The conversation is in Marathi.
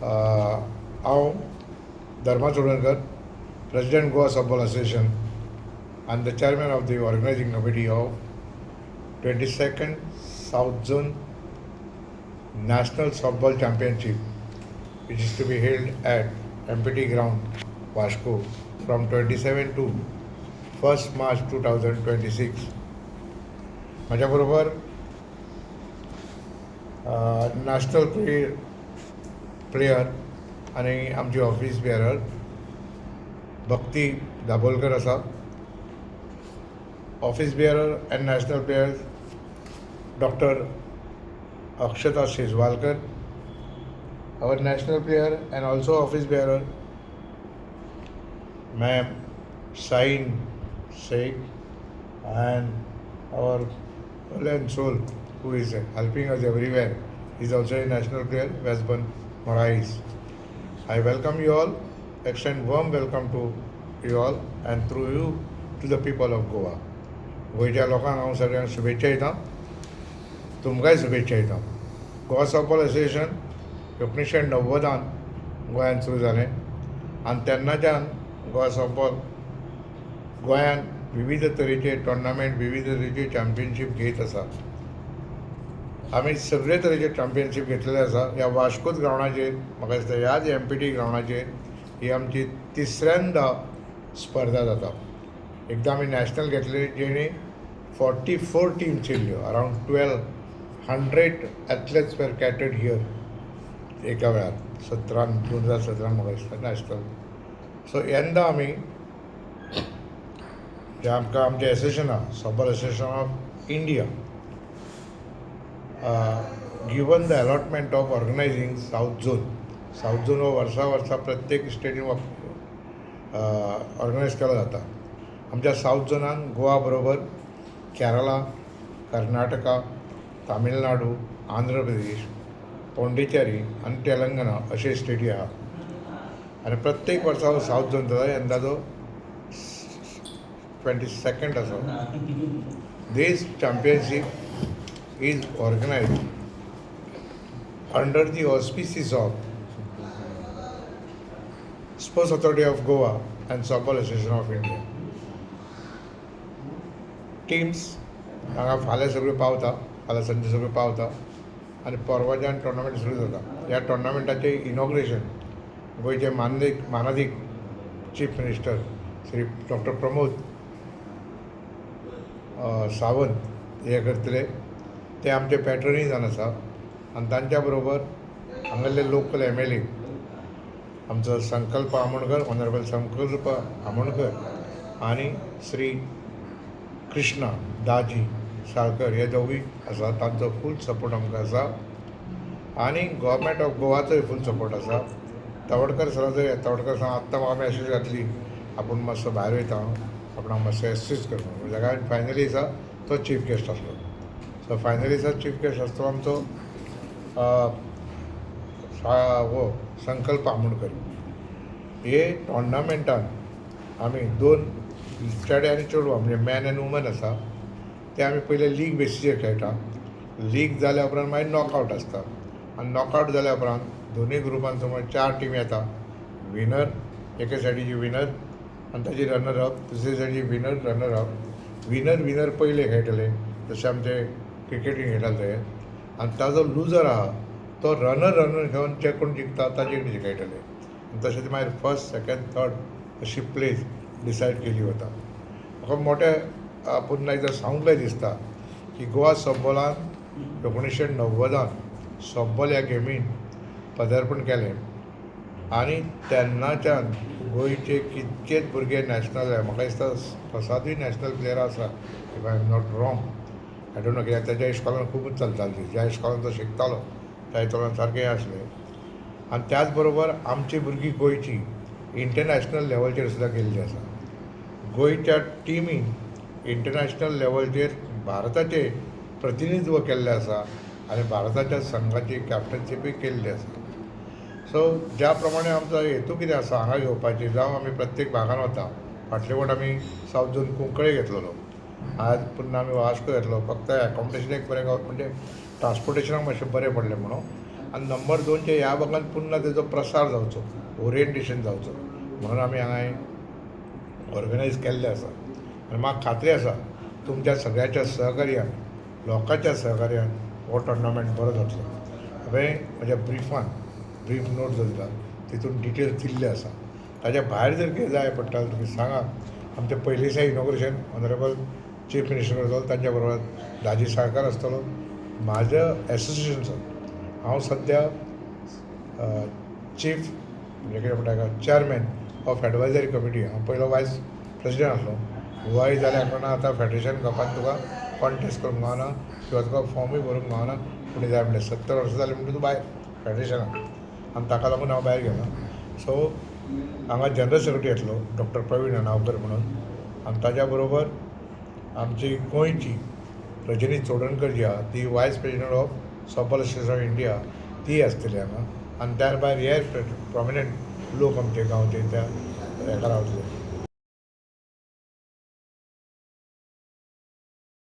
हांव Dharma Chodankar, president Goa softball association and the chairman of the organizing committee of 22nd South Zone National Softball Championship, which is to be held at MPT ground, Vasco, from 27 to 1st March 2026. माझ्या बरोबर नॅशनल प्लेयर आणि आमची ऑफिस बेरर भक्ती दाबोलकर आसा. Office bearer and national players doctor Akshata Shejwalkar, our national player and also office bearer ma'am Sain Sheikh, and our soul and soul who is helping us everywhere is also a national player, Vesban Morais. I welcome you all, extend warm welcome to you all and through you to the people of Goa. गोंयच्या लोकांक हांव सगळ्यांक शुभेच्छा दिता, तुमकांय शुभेच्छा दिता. गोवा सॉफ्टबॉल असोसिएशन 1990 गोंयांत सुरू जालें आनी तेन्नाच्यान गोवा सॉफ्टबॉल गोंयांत विविध तरेचे टोर्नामेंट, विविध तरेचे चॅम्पियनशीप घेत आसा. आमी सगळे तरेचे चॅम्पियनशीप घेतलेले आसा. ह्या वास्कोच ग्रावंडाचेर म्हाका दिसता ह्याच MPT ग्रावंडाचेर ही आमची तिसऱ्यांदा स्पर्धा जाता. एकदां आमी नॅशनल घेतले जेणे 44 टीम्स येयल्ल्यो, around 1200 athletes were catered here एका वेळार 2017 म्हाका दिसता नॅशनल. सो यंदा आमी जे आमकां आमचें एसोसिएशन आहा, softball association of India, given the allotment of organizing south zone हो वर्सा प्रत्येक स्टेटीन ऑर्गनायज केलो जाता. आमच्या साऊथ झोनान गोवा बरोबर केरला, कर्नाटका, तामिळनाडू, आंध्र प्रदेश, पोंडिचेरी आनी तेलंगणा अशे स्टेटी आहा. आनी प्रत्येक वर्सा हो साऊथ झोन जाता. यंदाचो 22nd आसा. दीस championship is organized under the auspices of sports authority of Goa and softball association of India. Teams हांगा फाल्यां सगळ्यो पावता, फाल्यां संजे सगळ्यो पावता आनी परवाच्यान टोर्नामेंट सुरू जाता. ह्या टोर्नामेंटाचें इनॉग्रेशन गोंयचे माननीय chief minister Shri doctor Pramod Sawant हे करतले. ते आमचे पॅट्रनीजन आसा आनी तांच्या बरोबर हांगासरले लोकल MLA आमचो संकल्प आमोणकर, ऑनरेबल संकल्प आमोणकर आनी श्री कृष्णा दाजी साळकर हे दोगूय आसा. तांचो फूल सपोर्ट आमकां आसा आनी गव्हर्मेंट ऑफ गोवाचोय फूल सपोर्ट आसा. तवडकर सराचो तवडकर सर आत्तां म्हाका मॅसेज घातली आपूण मातसो भायर वयता, आपणाक मातसो एसिस्ट कर म्हणून. जाल्यार फायनली आसा तो चीफ गेस्ट आसलो. सो फायनली आसा चीफ गेस्ट आसता आमचो हो संकल्प आमोणकर. हे टोर्नामेंटान आमी 2 चेडे आनी चेडवां म्हणजे मॅन एंड वुमन आसा ते आमी पयले लीग बेसीचेर खेळटा. लीग जाल्या उपरांत मागीर नॉकआवट आसता आनी नॉकआवट जाल्या उपरांत दोनूय ग्रुपान समज 4 टीम येता. विनर, एके सायडीची विनर आनी ताजी रनर अप, दुसरे सायडीची विनर, रनर अप. विनर पयले खेळटले जशे आमचे क्रिकेटीन खेळटाले ते, आनी ताजो लुजर आहा तो रनर घेवन जे कोण जिखता ताजे कडेन खेळटले. आनी तशें ते मागीर फर्स्ट, सेकंड, थर्ड अशी प्लेस डिसायड केली वता. म्हाका मोठ्या पुन्हा एकदां सांगूंक दिसता की गोवा सॉफ्टबॉलान 1990 सॉफ्टबॉल ह्या गेमीन पदार्पण केलें आनी तेन्नाच्यान गोंयचे कितकेच भुरगे नॅशनल, म्हाका दिसता 7य नॅशनल प्लेयर आसा if I am not wrong. I don't know कित्याक तेज्या इश्कॉलान खूबच चलताली, ज्या इश्कॉलान तो शिकतालो त्या इस्कॉलान सारकें आसलें. आनी त्याच बरोबर आमची भुरगीं गोंयची इंटरनॅशनल लेवलचेर सुद्दां गेल्लीं आसा. गोंयच्या टिमीन इंटरनॅशनल लेवलचेर भारताचें प्रतिनिधित्व केल्लें आसा आनी भारताच्या संघाची कॅप्टनशिपूय केल्ली आसा. सो ज्या प्रमाणे आमचो हेतू कितें आसा हांगा घेवपाची, जावं आमी प्रत्येक भागान वता. फाटले फावट आमी साऊथ झोन कुंकळे घेतलेलो, आज पुन्हा आमी वास्को घेतलो. फक्त एकोमोडेशन एक बरें गावता म्हणजे ट्रान्सपोर्टेशनाक मातशें बरें पडलें म्हणून. आनी नंबर 2च्या ह्या भागांत पुन्हा तेजो प्रसार जावचो, ओरिएंटेशन जावचो म्हणून आमी हांगा ऑर्गनायज केल्लें आसा. आनी म्हाका खात्री आसा तुमच्या सगळ्याच्या सहकार्यान, लोकांच्या सहकार्यान हो टोर्नामेंट बरो जातलो. हांवें म्हज्या ब्रीफ नोट जो दिला तितून डिटेल्स दिल्ले आसा. ताच्या भायर जर कितें जाय पडटा तुमी सांगात. आमचें पयले दिसा इनॉग्रेशन ऑनरेबल चीफ मिनिस्टर करतलो, तांच्या बरोबर राजीव साळकार आसतलो. म्हाज्या एसोसिएशनचो हांव सद्या चीफ म्हणजे कितें म्हणटा ताका चेअरमॅन ऑफ एडवायझरी कमिटी. हांव पयलो वायस प्रेसिडेंट आसलो. वय जाल्या कारणान आतां फेडरेशन कपान तुका कॉन्टेस्ट करूंक गावना किंवा तुका फॉर्मूय भरूंक गावना. फुडें जाय म्हणल्यार 70 वर्सां जाली म्हणटा तूं भायर फेडरेशनाक, आनी ताका लागून हांव भायर गेलो. सो हांगा जनरल सेक्रेटरी येतलो डॉक्टर प्रवीण नावकर म्हणून, आनी ताच्या बरोबर आमची गोंयची रजनी चोडणकर जी आहा ती वायस president of softball association of India ती आसतली हांगा. आनी त्या भायर हे प्रॉमिनंट लोक आमचे गांवचे त्या हेका रावतले.